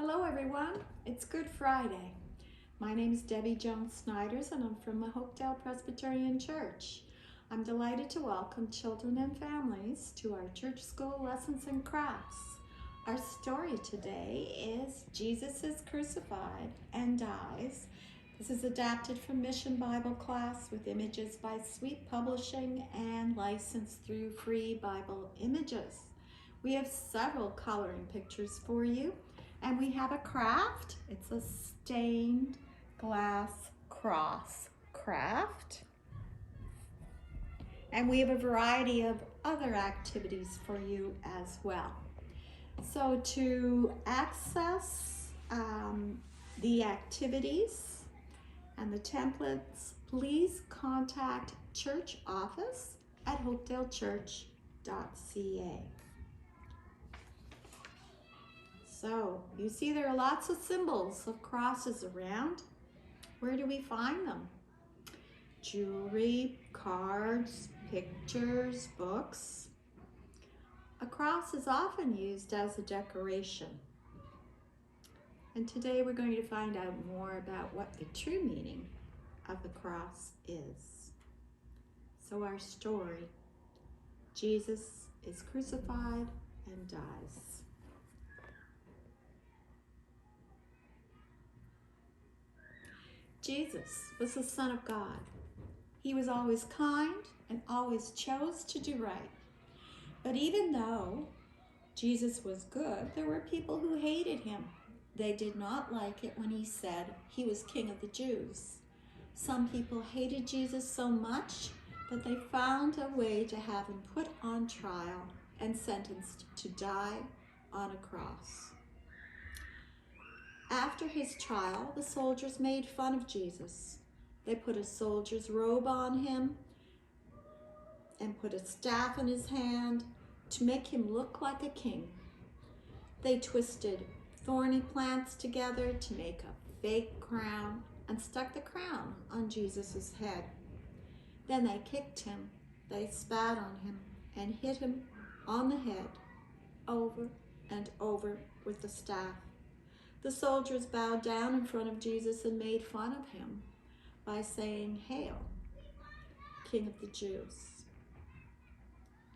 Hello everyone, it's Good Friday. My name is Debbie Jones-Snyders and I'm from the Hopedale Presbyterian Church. I'm delighted to welcome children and families to our church school lessons and crafts. Our story today is Jesus is Crucified and Dies. This is adapted from Mission Bible Class with images by Sweet Publishing and licensed through Free Bible Images. We have several coloring pictures for you. And we have a craft. It's a stained glass cross craft. And we have a variety of other activities for you as well. So to access the activities and the templates, please contact church office at hopedalechurch.ca. So you see there are lots of symbols of crosses around. Where do we find them? Jewelry, cards, pictures, books. A cross is often used as a decoration. And today we're going to find out more about what the true meaning of the cross is. So our story, Jesus is crucified and dies. Jesus was the Son of God. He was always kind and always chose to do right. But even though Jesus was good, there were people who hated him. They did not like it when he said he was King of the Jews. Some people hated Jesus so much that they found a way to have him put on trial and sentenced to die on a cross. After his trial, the soldiers made fun of Jesus. They put a soldier's robe on him and put a staff in his hand to make him look like a king. They twisted thorny plants together to make a fake crown and stuck the crown on Jesus' head. Then they kicked him, they spat on him, and hit him on the head over and over with the staff. The soldiers bowed down in front of Jesus and made fun of him by saying, "Hail, King of the Jews."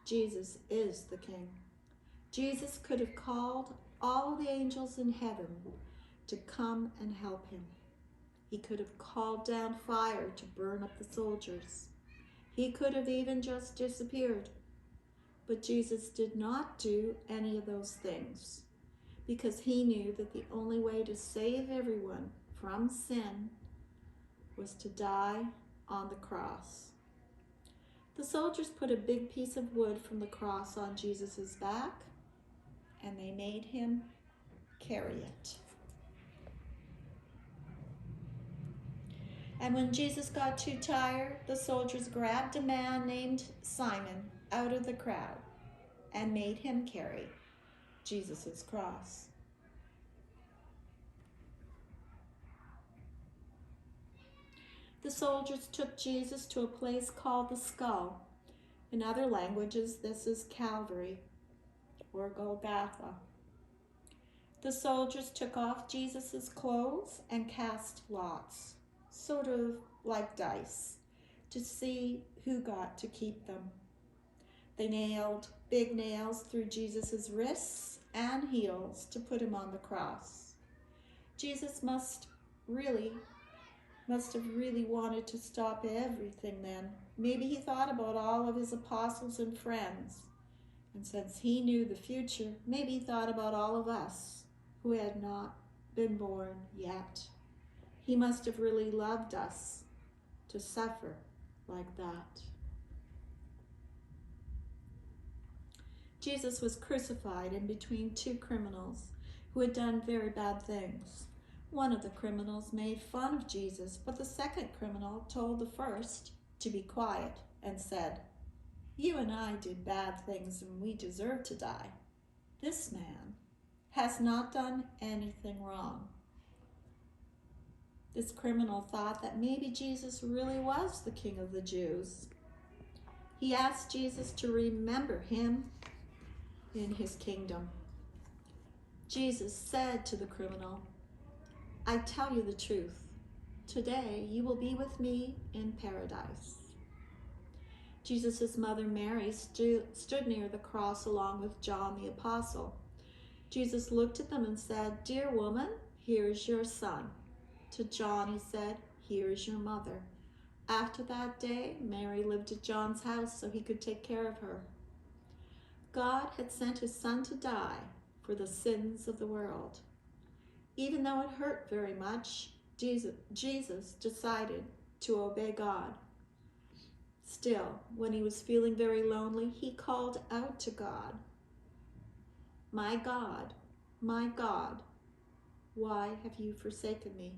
Jesus is the King. Jesus could have called all the angels in heaven to come and help him. He could have called down fire to burn up the soldiers. He could have even just disappeared. But Jesus did not do any of those things, because he knew that the only way to save everyone from sin was to die on the cross. The soldiers put a big piece of wood from the cross on Jesus' back, and they made him carry it. And when Jesus got too tired, the soldiers grabbed a man named Simon out of the crowd and made him carry Jesus' cross. The soldiers took Jesus to a place called the Skull. In other languages, this is Calvary or Golgotha. The soldiers took off Jesus' clothes and cast lots, sort of like dice, to see who got to keep them. They nailed big nails through Jesus' wrists and heels to put him on the cross. Jesus must have really wanted to stop everything then. Maybe he thought about all of his apostles and friends. And since he knew the future, maybe he thought about all of us who had not been born yet. He must have really loved us to suffer like that. Jesus was crucified in between two criminals who had done very bad things. One of the criminals made fun of Jesus, but the second criminal told the first to be quiet and said, "You and I did bad things and we deserve to die. This man has not done anything wrong." This criminal thought that maybe Jesus really was the King of the Jews. He asked Jesus to remember him in his kingdom. Jesus said to the criminal, I tell you the truth. Today you will be with me in paradise. Jesus' mother Mary stood near the cross along with John the Apostle. Jesus looked at them and said, Dear woman, here is your son. To John he said, Here is your mother. After that day, Mary lived at John's house so he could take care of her. God had sent his son to die for the sins of the world. Even though it hurt very much, Jesus decided to obey God. Still, when he was feeling very lonely, he called out to God, my God, why have you forsaken me?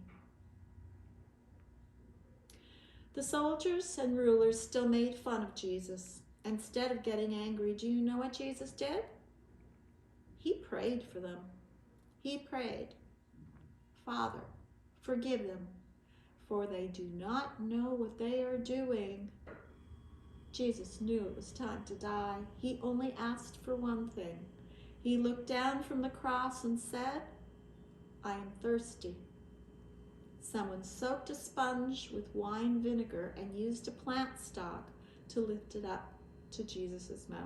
The soldiers and rulers still made fun of Jesus. Instead of getting angry, do you know what Jesus did? He prayed for them. He prayed, Father, forgive them, for they do not know what they are doing. Jesus knew it was time to die. He only asked for one thing. He looked down from the cross and said, I am thirsty. Someone soaked a sponge with wine vinegar and used a plant stalk to lift it up to Jesus' mouth.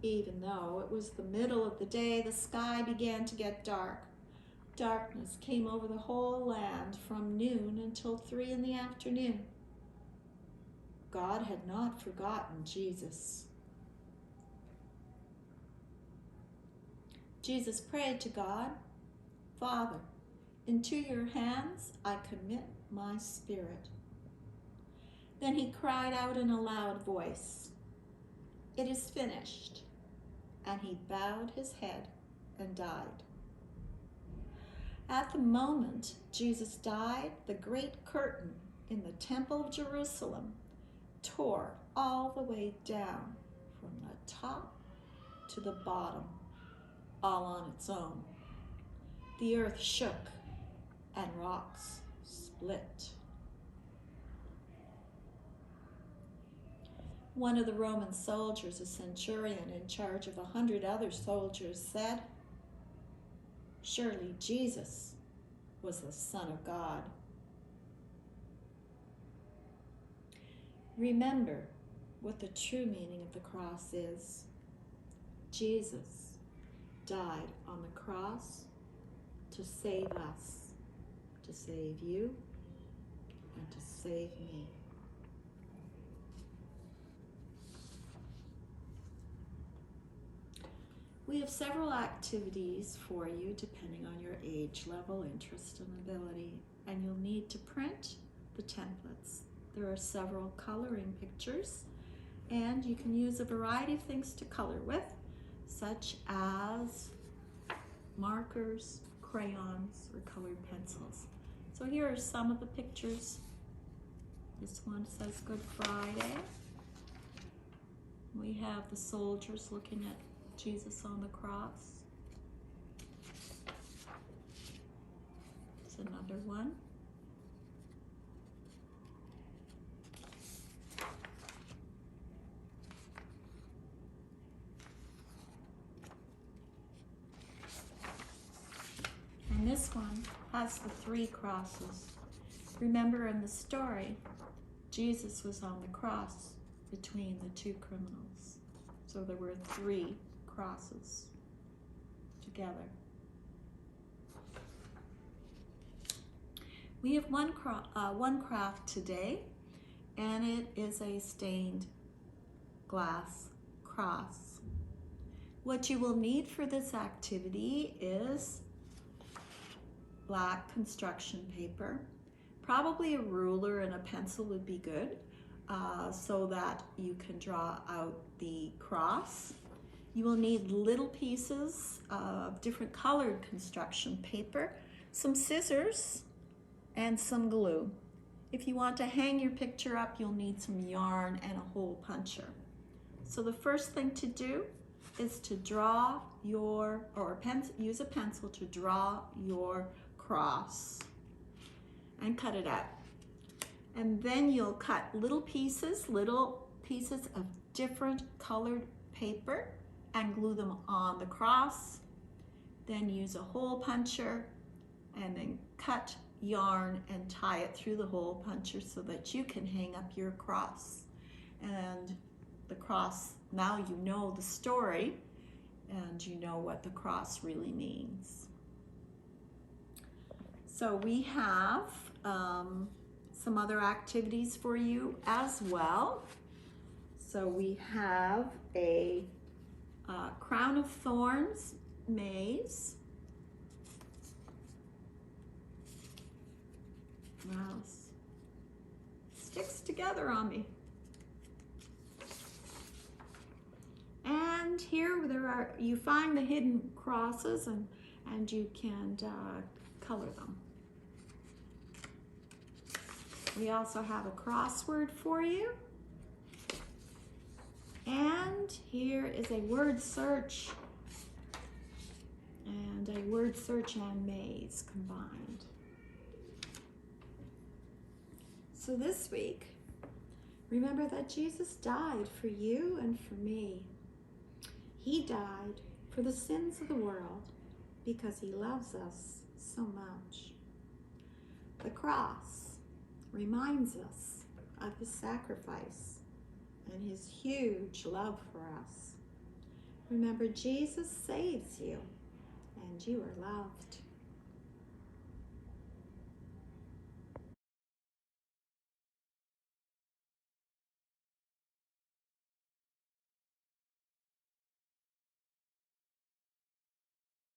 Even though it was the middle of the day, the sky began to get dark. Darkness came over the whole land from noon until 3 in the afternoon. God had not forgotten Jesus. Jesus prayed to God, Father, into your hands I commit my spirit. Then he cried out in a loud voice, It is finished. And he bowed his head and died. At the moment Jesus died, the great curtain in the Temple of Jerusalem tore all the way down from the top to the bottom, all on its own. The earth shook and rocks split. One of the Roman soldiers, a centurion in charge of 100 other soldiers, said, Surely Jesus was the Son of God. Remember what the true meaning of the cross is. Jesus died on the cross to save us, to save you, and to save me. We have several activities for you depending on your age level, interest, and ability, and you'll need to print the templates. There are several coloring pictures, and you can use a variety of things to color with, such as markers, crayons, or colored pencils. So here are some of the pictures. This one says Good Friday. We have the soldiers looking at Jesus on the cross. There's another one. And this one has the 3 crosses. Remember in the story, Jesus was on the cross between the 2 criminals. So there were 3 crosses together. We have one craft today, and it is a stained glass cross. What you will need for this activity is black construction paper. Probably a ruler and a pencil would be good, so that you can draw out the cross. You will need little pieces of different colored construction paper, some scissors, and some glue. If you want to hang your picture up, you'll need some yarn and a hole puncher. So the first thing to do is to draw use a pencil to draw your cross and cut it out. And then you'll cut little pieces of different colored paper and glue them on the cross. Then use a hole puncher and then cut yarn and tie it through the hole puncher so that you can hang up your cross. And the cross, now you know the story and you know what the cross really means. So we have some other activities for you as well. So we have a crown of thorns maze. Wow, sticks together on me. And here you find the hidden crosses and you can color them. We also have a crossword for you. And here is a word search and a word search and maze combined. So this week, remember that Jesus died for you and for me. He died for the sins of the world because he loves us so much. The cross reminds us of his sacrifice and his huge love for us. Remember, Jesus saves you and you are loved.